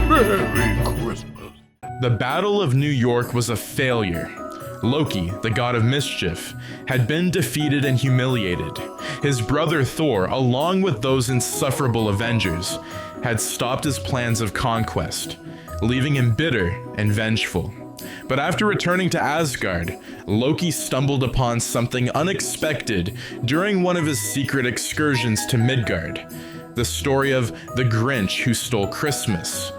Merry Christmas. The Battle of New York was a failure. Loki, the god of mischief, had been defeated and humiliated. His brother Thor, along with those insufferable Avengers, had stopped his plans of conquest, leaving him bitter and vengeful. But after returning to Asgard, Loki stumbled upon something unexpected during one of his secret excursions to Midgard, the story of the Grinch who stole Christmas.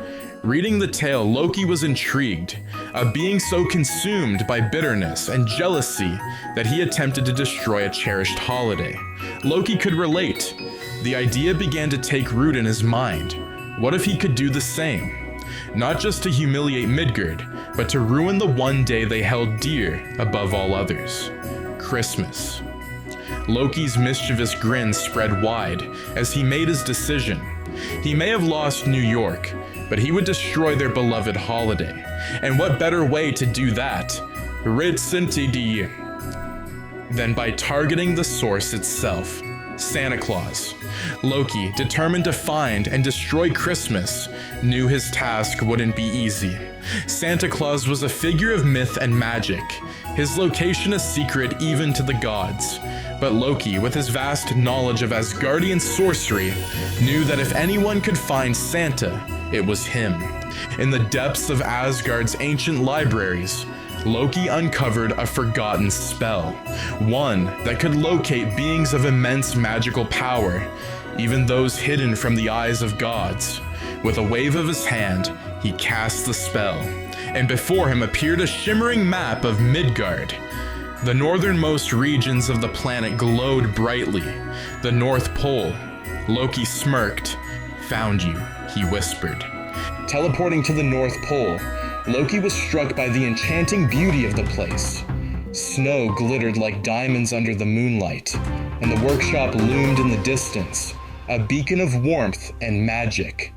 Reading the tale, Loki was intrigued, a being so consumed by bitterness and jealousy that he attempted to destroy a cherished holiday. Loki could relate. The idea began to take root in his mind. What if he could do the same? Not just to humiliate Midgard, but to ruin the one day they held dear above all others: Christmas. Loki's mischievous grin spread wide as he made his decision. He may have lost New York, but he would destroy their beloved holiday. And what better way to do that, than by targeting the source itself, Santa Claus. Loki, determined to find and destroy Christmas, knew his task wouldn't be easy. Santa Claus was a figure of myth and magic, his location a secret even to the gods. But Loki, with his vast knowledge of Asgardian sorcery, knew that if anyone could find Santa, it was him. In the depths of Asgard's ancient libraries, Loki uncovered a forgotten spell, one that could locate beings of immense magical power, even those hidden from the eyes of gods. With a wave of his hand, he cast the spell, and before him appeared a shimmering map of Midgard. The northernmost regions of the planet glowed brightly. The North Pole. Loki smirked. "Found you," he whispered. Teleporting to the North Pole, Loki was struck by the enchanting beauty of the place. Snow glittered like diamonds under the moonlight, and the workshop loomed in the distance, a beacon of warmth and magic.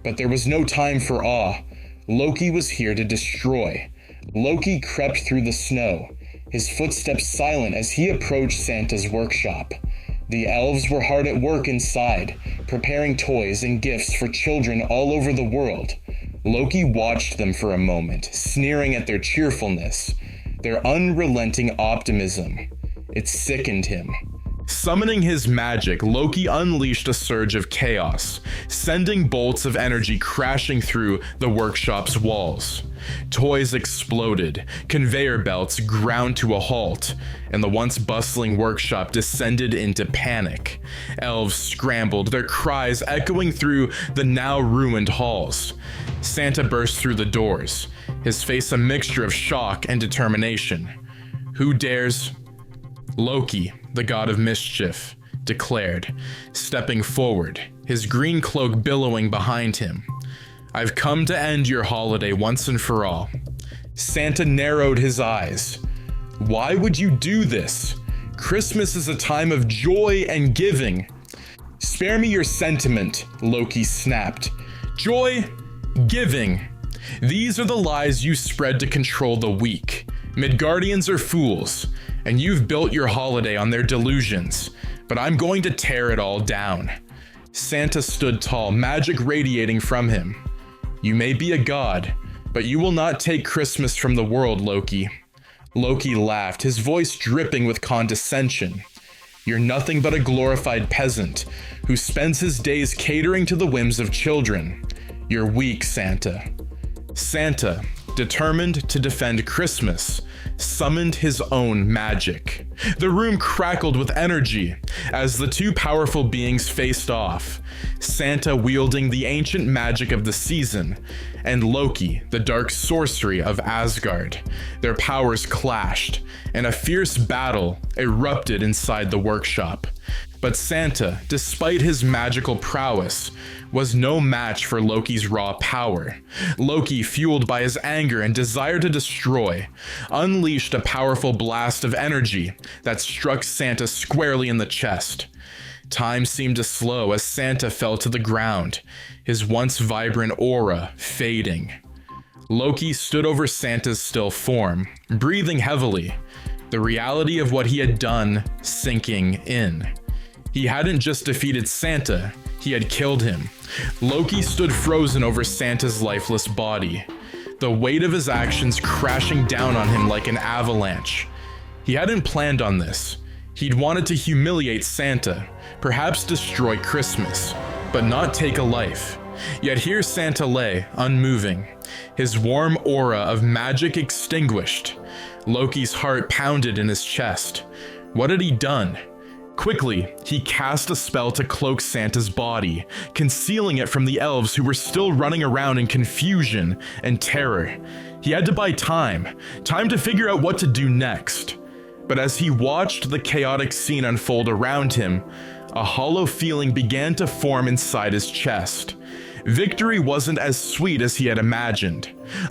But there was no time for awe. Loki was here to destroy. Loki crept through the snow, his footsteps silent as he approached Santa's workshop. The elves were hard at work inside, preparing toys and gifts for children all over the world. Loki watched them for a moment, sneering at their cheerfulness, their unrelenting optimism. It sickened him. Summoning his magic, Loki unleashed a surge of chaos, sending bolts of energy crashing through the workshop's walls. Toys exploded, conveyor belts ground to a halt, and the once bustling workshop descended into panic. Elves scrambled, their cries echoing through the now ruined halls. Santa burst through the doors, his face a mixture of shock and determination. "Who dares?" Loki, the god of mischief, declared, stepping forward, his green cloak billowing behind him. "I've come to end your holiday once and for all." Santa narrowed his eyes. "Why would you do this? Christmas is a time of joy and giving." "Spare me your sentiment," Loki snapped. "Joy, giving. These are the lies you spread to control the weak. Midgardians are fools, and you've built your holiday on their delusions, but I'm going to tear it all down." Santa stood tall, magic radiating from him. "You may be a god, but you will not take Christmas from the world, Loki." Loki laughed, his voice dripping with condescension. "You're nothing but a glorified peasant who spends his days catering to the whims of children. You're weak, Santa." Santa, determined to defend Christmas, summoned his own magic. The room crackled with energy as the two powerful beings faced off, Santa wielding the ancient magic of the season, and Loki, the dark sorcery of Asgard. Their powers clashed, and a fierce battle erupted inside the workshop. But Santa, despite his magical prowess, was no match for Loki's raw power. Loki, fueled by his anger and desire to destroy, unleashed a powerful blast of energy that struck Santa squarely in the chest. Time seemed to slow as Santa fell to the ground, his once vibrant aura fading. Loki stood over Santa's still form, breathing heavily, the reality of what he had done sinking in. He hadn't just defeated Santa, he had killed him. Loki stood frozen over Santa's lifeless body, the weight of his actions crashing down on him like an avalanche. He hadn't planned on this. He'd wanted to humiliate Santa, perhaps destroy Christmas, but not take a life. Yet here Santa lay, unmoving, his warm aura of magic extinguished. Loki's heart pounded in his chest. What had he done? Quickly, he cast a spell to cloak Santa's body, concealing it from the elves who were still running around in confusion and terror. He had to buy time to figure out what to do next. But as he watched the chaotic scene unfold around him, a hollow feeling began to form inside his chest. Victory wasn't as sweet as he had imagined.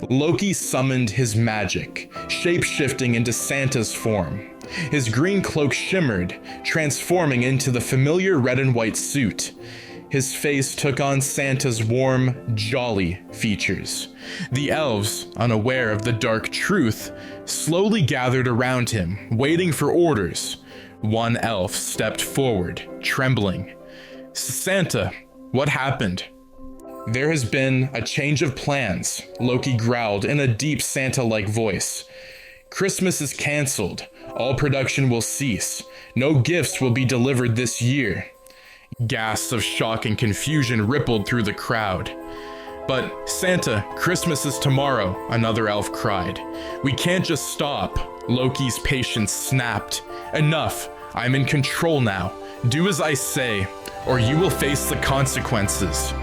Loki summoned his magic, shape-shifting into Santa's form. His green cloak shimmered, transforming into the familiar red and white suit. His face took on Santa's warm, jolly features. The elves, unaware of the dark truth, slowly gathered around him, waiting for orders. One elf stepped forward, trembling. "Santa, what happened?" "There has been a change of plans," Loki growled in a deep Santa-like voice. "Christmas is canceled. All production will cease. No gifts will be delivered this year." Gasps of shock and confusion rippled through the crowd. "But Santa, Christmas is tomorrow," another elf cried. "We can't just stop." Loki's patience snapped. "Enough. I'm in control now. Do as I say, or you will face the consequences."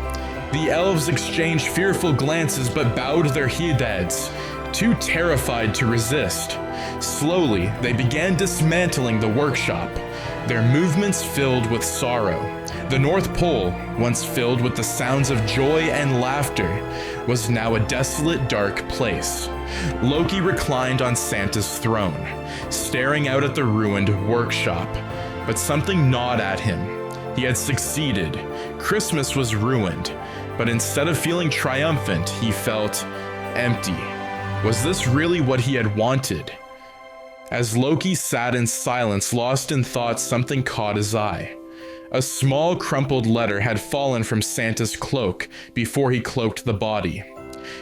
The elves exchanged fearful glances but bowed their heads, too terrified to resist. Slowly, they began dismantling the workshop, their movements filled with sorrow. The North Pole, once filled with the sounds of joy and laughter, was now a desolate, dark place. Loki reclined on Santa's throne, staring out at the ruined workshop. But something gnawed at him. He had succeeded. Christmas was ruined. But instead of feeling triumphant, he felt empty. Was this really what he had wanted? As Loki sat in silence, lost in thought, something caught his eye. A small crumpled letter had fallen from Santa's cloak before he cloaked the body.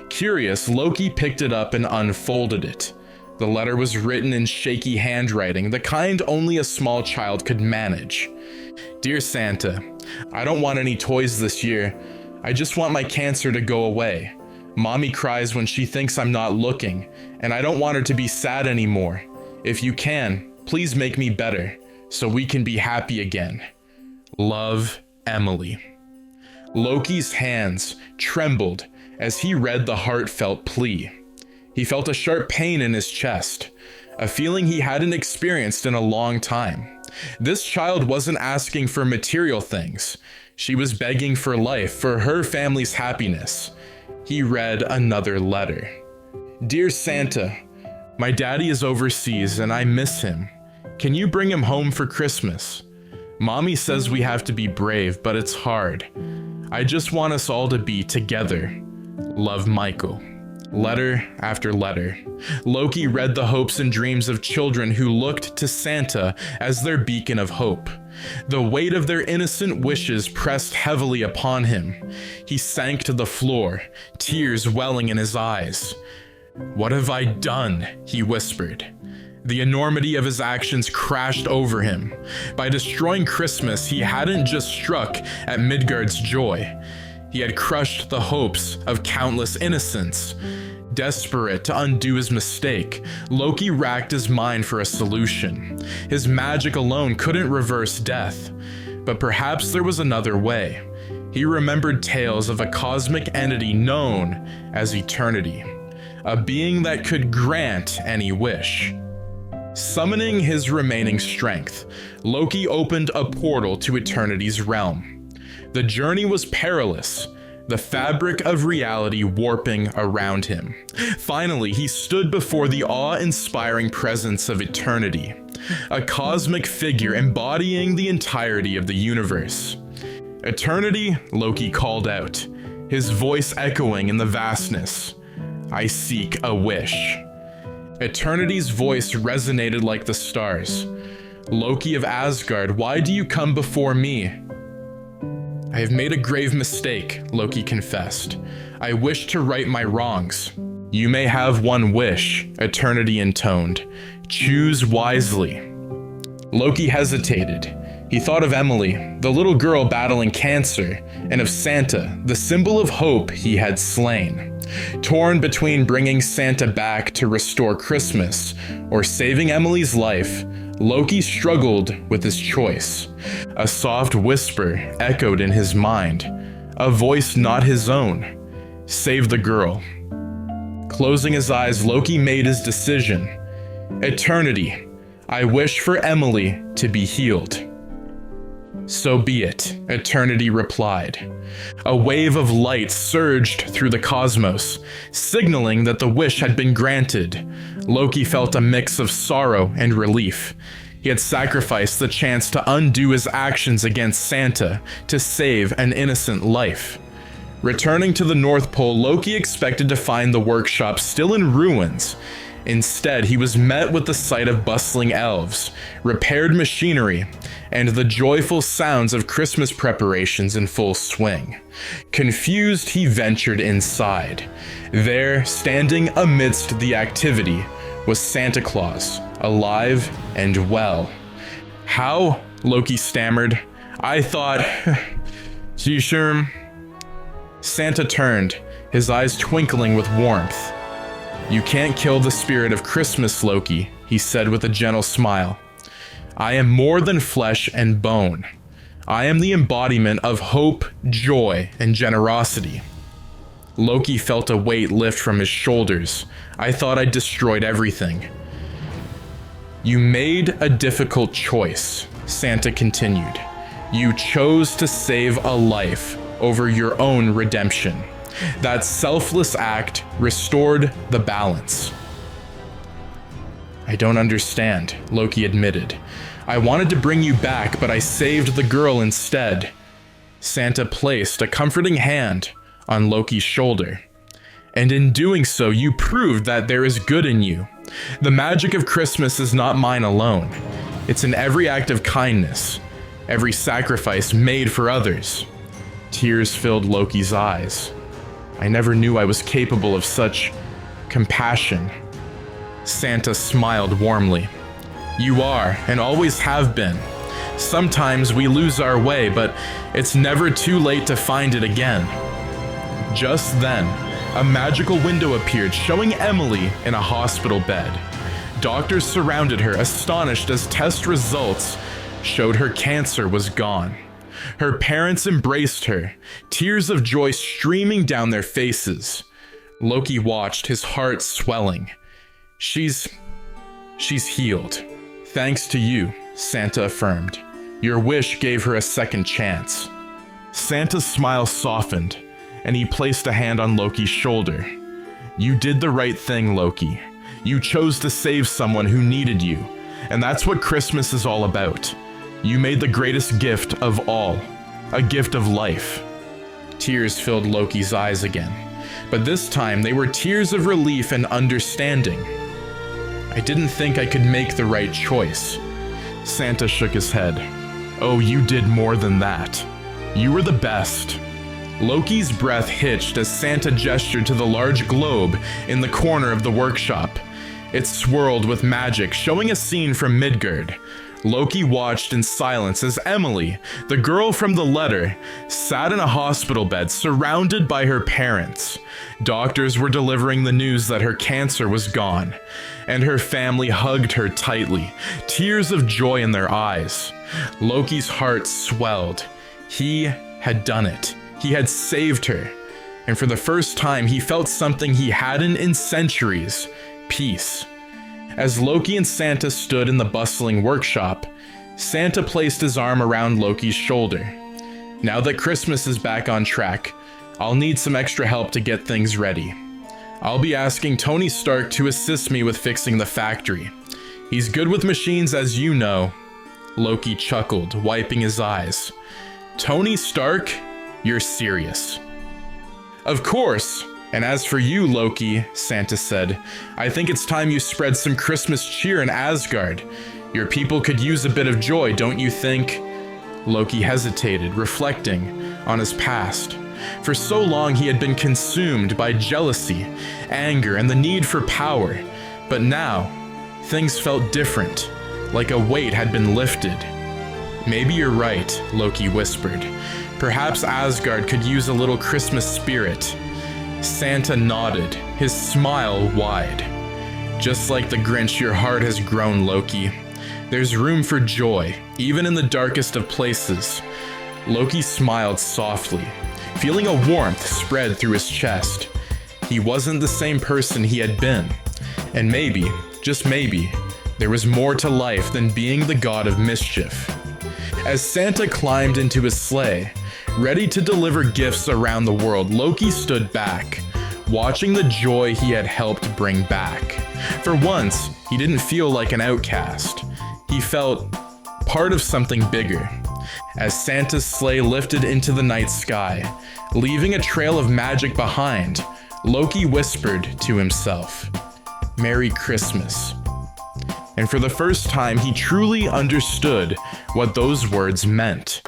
Curious, Loki picked it up and unfolded it. The letter was written in shaky handwriting, the kind only a small child could manage. "Dear Santa, I don't want any toys this year. I just want my cancer to go away. Mommy cries when she thinks I'm not looking, and I don't want her to be sad anymore. If you can, please make me better, so we can be happy again. Love, Emily." Loki's hands trembled as he read the heartfelt plea. He felt a sharp pain in his chest, a feeling he hadn't experienced in a long time. This child wasn't asking for material things. She was begging for life, for her family's happiness. He read another letter. "Dear Santa, my daddy is overseas and I miss him. Can you bring him home for Christmas? Mommy says we have to be brave, but it's hard. I just want us all to be together. Love, Michael." Letter after letter. Loki read the hopes and dreams of children who looked to Santa as their beacon of hope. The weight of their innocent wishes pressed heavily upon him. He sank to the floor, tears welling in his eyes. "What have I done?" he whispered. The enormity of his actions crashed over him. By destroying Christmas, he hadn't just struck at Midgard's joy. He had crushed the hopes of countless innocents. Desperate to undo his mistake, Loki racked his mind for a solution. His magic alone couldn't reverse death, but perhaps there was another way. He remembered tales of a cosmic entity known as Eternity, a being that could grant any wish. Summoning his remaining strength, Loki opened a portal to Eternity's realm. The journey was perilous, the fabric of reality warping around him. Finally, he stood before the awe-inspiring presence of Eternity, a cosmic figure embodying the entirety of the universe. "Eternity," Loki called out, his voice echoing in the vastness. "I seek a wish." Eternity's voice resonated like the stars. Loki of Asgard, why do you come before me? I have made a grave mistake, Loki confessed. I wish to right my wrongs. You may have one wish, Eternity intoned. Choose wisely. Loki hesitated. He thought of Emily, the little girl battling cancer, and of Santa, the symbol of hope he had slain. Torn between bringing Santa back to restore Christmas or saving Emily's life, Loki struggled with his choice. A soft whisper echoed in his mind, a voice not his own. Save the girl. Closing his eyes, Loki made his decision. Eternity, I wish for Emily to be healed. So be it, Eternity replied. A wave of light surged through the cosmos, signaling that the wish had been granted. Loki felt a mix of sorrow and relief. He had sacrificed the chance to undo his actions against Santa to save an innocent life. Returning to the North Pole, Loki expected to find the workshop still in ruins. Instead, he was met with the sight of bustling elves, repaired machinery, and the joyful sounds of Christmas preparations in full swing. Confused, he ventured inside. There, standing amidst the activity, was Santa Claus, alive and well. How? Loki stammered. I thought... You sure? Santa turned, his eyes twinkling with warmth. You can't kill the spirit of Christmas, Loki, he said with a gentle smile. I am more than flesh and bone. I am the embodiment of hope, joy, and generosity. Loki felt a weight lift from his shoulders. I thought I'd destroyed everything. You made a difficult choice, Santa continued. You chose to save a life over your own redemption. That selfless act restored the balance. I don't understand, Loki admitted. I wanted to bring you back, but I saved the girl instead. Santa placed a comforting hand on Loki's shoulder. And in doing so, you proved that there is good in you. The magic of Christmas is not mine alone. It's in every act of kindness, every sacrifice made for others. Tears filled Loki's eyes. I never knew I was capable of such compassion. Santa smiled warmly. You are, and always have been. Sometimes we lose our way, but it's never too late to find it again. Just then, a magical window appeared, showing Emily in a hospital bed. Doctors surrounded her, astonished as test results showed her cancer was gone. Her parents embraced her, tears of joy streaming down their faces. Loki watched, his heart swelling. She's healed. Thanks to you, Santa affirmed. Your wish gave her a second chance. Santa's smile softened, and he placed a hand on Loki's shoulder. You did the right thing, Loki. You chose to save someone who needed you, and that's what Christmas is all about. You made the greatest gift of all, a gift of life. Tears filled Loki's eyes again, but this time they were tears of relief and understanding. I didn't think I could make the right choice. Santa shook his head. Oh, you did more than that. You were the best. Loki's breath hitched as Santa gestured to the large globe in the corner of the workshop. It swirled with magic, showing a scene from Midgard. Loki watched in silence as Emily, the girl from the letter, sat in a hospital bed surrounded by her parents. Doctors were delivering the news that her cancer was gone, and her family hugged her tightly, tears of joy in their eyes. Loki's heart swelled. He had done it. He had saved her. And for the first time, he felt something he hadn't in centuries: peace. As Loki and Santa stood in the bustling workshop, Santa placed his arm around Loki's shoulder. Now that Christmas is back on track, I'll need some extra help to get things ready. I'll be asking Tony Stark to assist me with fixing the factory. He's good with machines, as you know. Loki chuckled, wiping his eyes. Tony Stark? You're serious. Of course. And as for you, Loki, Santa said, I think it's time you spread some Christmas cheer in Asgard. Your people could use a bit of joy, don't you think? Loki hesitated, reflecting on his past. For so long he had been consumed by jealousy, anger, and the need for power. But now, things felt different, like a weight had been lifted. Maybe you're right, Loki whispered. Perhaps Asgard could use a little Christmas spirit. Santa nodded, his smile wide. Just like the Grinch, your heart has grown, Loki. There's room for joy, even in the darkest of places. Loki smiled softly, feeling a warmth spread through his chest. He wasn't the same person he had been. And maybe, just maybe, there was more to life than being the God of Mischief. As Santa climbed into his sleigh, ready to deliver gifts around the world, Loki stood back, watching the joy he had helped bring back. For once, he didn't feel like an outcast. He felt part of something bigger. As Santa's sleigh lifted into the night sky, leaving a trail of magic behind, Loki whispered to himself, "Merry Christmas." And for the first time, he truly understood what those words meant.